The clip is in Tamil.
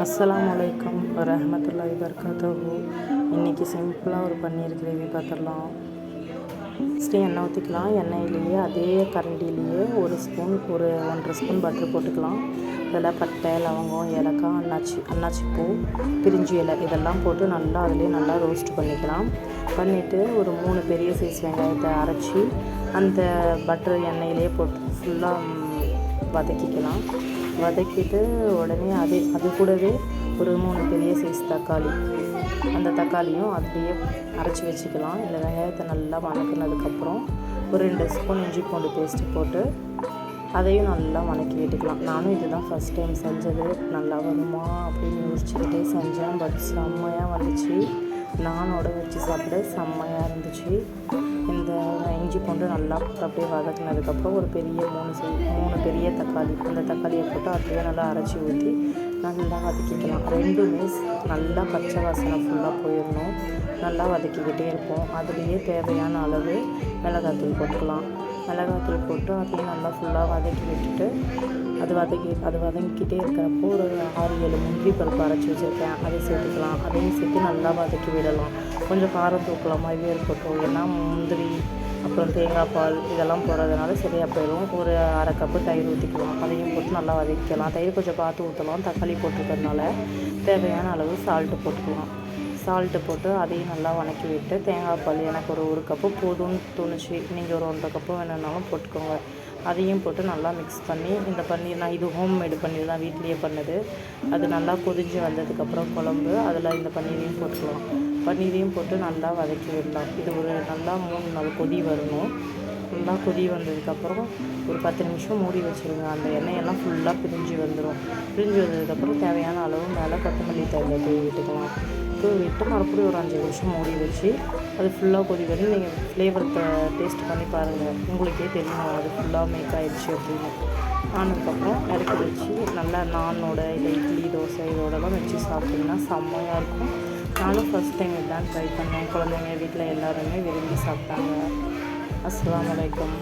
அஸ்ஸலாமு அலைக்கும் வரஹ்மத்துல்லாஹி வபரகாத்துஹு. இன்றைக்கி சிம்பிளாக ஒரு பன்னீர் கிரேவி பார்த்துடலாம். ஃபஸ்ட்டு எண்ணெய் ஊற்றிக்கலாம். எண்ணெயிலேயே அதே கரண்டிலேயே ஒரு 1.5 ஸ்பூன் பட்டர் போட்டுக்கலாம். அதில் பட்டை, லவங்கம், ஏலக்காய், அன்னாச்சி பூ, பிரிஞ்சி இலை இதெல்லாம் போட்டு நல்லா அதிலே நல்லா ரோஸ்ட் பண்ணிக்கலாம். பண்ணிவிட்டு ஒரு 3 பெரிய சைஸ் வெங்காயத்தை அரைச்சி அந்த பட்டர் எண்ணெயிலே போட்டு ஃபுல்லாக வதக்கிக்கலாம். வதக்கிட்டு உடனே அது கூடவே ஒரு 3 பெரிய சைஸ் தக்காளி, அந்த தக்காளியும் அதுலேயே அரைச்சி வச்சுக்கலாம். இந்த வெங்காயத்தை நல்லா வதக்கினதுக்கப்புறம் ஒரு 2 ஸ்பூன் இஞ்சி பூண்டு பேஸ்ட்டு போட்டு அதையும் நல்லா வதக்கி விட்டுக்கலாம். நானும் இதுதான் ஃபஸ்ட் டைம் செஞ்சது. நல்லா வருமா அப்படின்னு யோசிச்சுக்கிட்டே செஞ்சேன். பட் செம்மையாக வந்துச்சு. நானோட வச்சு சாப்பிட செம்மையாக இருந்துச்சு. இந்த இஞ்சி பூண்டு நல்லா அப்படியே வதக்கினதுக்கப்புறம் ஒரு பெரிய 3 பெரிய தக்காளி, அந்த தக்காளியை போட்டு அப்படியே நல்லா அரைச்சி ஊற்றி நல்லா வதக்கிக்கலாம். ரெண்டுமே நல்லா பச்சை வாசனை ஃபுல்லாக போயிடணும். நல்லா வதக்கிக்கிட்டே இருப்போம். அதுலேயே தேவையான அளவு மிளகாத்தூள் போட்டுக்கலாம். மிளகாத்தூள் போட்டு அதையும் நல்லா ஃபுல்லாக வதக்கி விட்டுட்டு அது வதங்கிக்கிட்டே இருக்கிறப்போ ஒரு 6-7 முந்திரி பருப்பு அரைச்சி வச்சுருக்கேன், அதை சேர்த்துக்கலாம். அதையும் சேர்த்து நல்லா வதக்கி விடலாம். கொஞ்சம் காரம் தூக்கலாம் மாதிரியே இருக்கட்டும். ஏன்னா முந்திரி அப்புறம் தேங்காய் பால் இதெல்லாம் போடுறதுனால சரியாக போயிடும். ஒரு 1/2 கப்பு தயிர் ஊற்றிக்கலாம். அதையும் போட்டு நல்லா வதக்கிக்கலாம். தயிர் கொஞ்சம் பார்த்து ஊற்றலாம். தக்காளி போட்டுருக்கிறதுனால தேவையான அளவு சால்ட்டு போட்டுக்கலாம். சால்ட்டு போட்டு அதையும் நல்லா வதக்கி விட்டு தேங்காய் பால் எனக்கு ஒரு கப்பு போதும்னு தோணுச்சு. நீங்கள் ஒரு 1.5 கப்பு வேணும்னாலும் போட்டுக்கோங்க. அதையும் போட்டு நல்லா மிக்ஸ் பண்ணி இந்த பன்னீர், நான் இது ஹோம்மேடு பன்னீர் தான், வீட்லேயே பண்ணது. அது நல்லா கொதிஞ்சு வந்ததுக்கப்புறம் குழம்பு அதில் இந்த பன்னீரையும் போட்டுக்கலாம். பன்னீரையும் போட்டு நல்லா வதக்கி விடலாம். இது ஒரு நல்லா 3 நாள் கொதி வரணும். நல்லா கொதி வந்ததுக்கப்புறம் ஒரு 10 நிமிஷம் மூடி வச்சுருங்க. அந்த எண்ணெயெல்லாம் ஃபுல்லாக பிரிஞ்சு வந்துடும். பிரிஞ்சு வந்ததுக்கப்புறம் தேவையான அளவு மேலே கொத்தமல்லி தழை தூவி விட்டுக்கலாம். தூவி விட்டு மறுபடியும் ஒரு 5 நிமிஷம் மூடி வச்சு அது ஃபுல்லாக கொதி வரை நீங்கள் ஃப்ளேவர் டேஸ்ட் பண்ணி பாருங்கள். உங்களுக்கே தெரியும் அது ஃபுல்லாக மேக் ஆகிடுச்சு அப்படின்னு. ஆனதுக்கப்புறம் இறக்கி வச்சு நல்லா நானோட இல்லை இட்லி, தோசை இதோடலாம் வச்சு சாப்பிட்டிங்கன்னா செம்மையாக இருக்கும். நானும் ஃபஸ்ட் டைம் இதுதான் ட்ரை பண்ணேன். குழந்தைங்க வீட்டில் எல்லாருமே விரும்பி சாப்பிட்டாங்க. அஸ்ஸலாமு அலைக்கும்.